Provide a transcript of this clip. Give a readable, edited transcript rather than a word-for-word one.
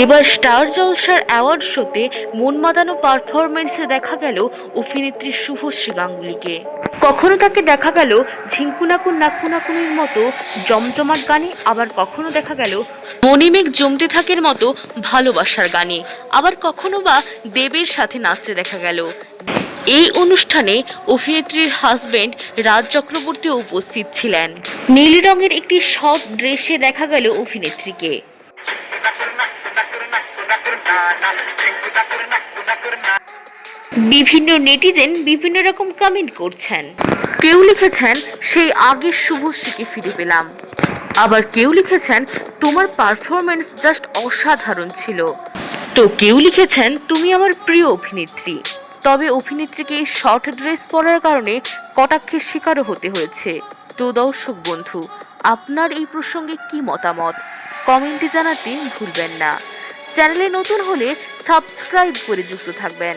এবার স্টার জলসার অ্যাওয়ার্ড শোতে মন মাতানো পারফরমেন্সে দেখা গেল অভিনেত্রী শুভশ্রী গাঙ্গুলিকে। কখনো তাকে দেখা গেল ঝিঙ্কুনাকুন নাকুনাকুনির মতো জমজমাট গানে, আবার কখনো দেখা গেল মণিমেঘ জমতে থাকের মতো ভালোবাসার গানে, আবার কখনো বা দেবের সাথে নাচতে দেখা গেল। এই অনুষ্ঠানে অভিনেত্রীর হাজবেন্ড রাজ চক্রবর্তীও উপস্থিত ছিলেন। নীল রঙের একটি শর্ট ড্রেসে দেখা গেল অভিনেত্রীকে। বিভিন্ন নেটিজেন বিভিন্ন রকম কমেন্ট করছেন। কেউ লিখেছেন সেই আগের শুভশ্রীকে ফিরে পেলাম, আবার কেউ লিখেছেন তোমার পারফরমেন্স জাস্ট অসাধারণ ছিল, তো কেউ লিখেছেন তুমি আমার প্রিয় অভিনেত্রী। তবে অভিনেত্রীকে শর্ট ড্রেস পরার কারণে কটাক্ষের শিকারও হতে হয়েছে। তো দর্শক বন্ধু, আপনার এই প্রসঙ্গে কি মতামত কমেন্টে জানাতে ভুলবেন না। চ্যানেলে নতুন হলে সাবস্ক্রাইব করে যুক্ত থাকবেন।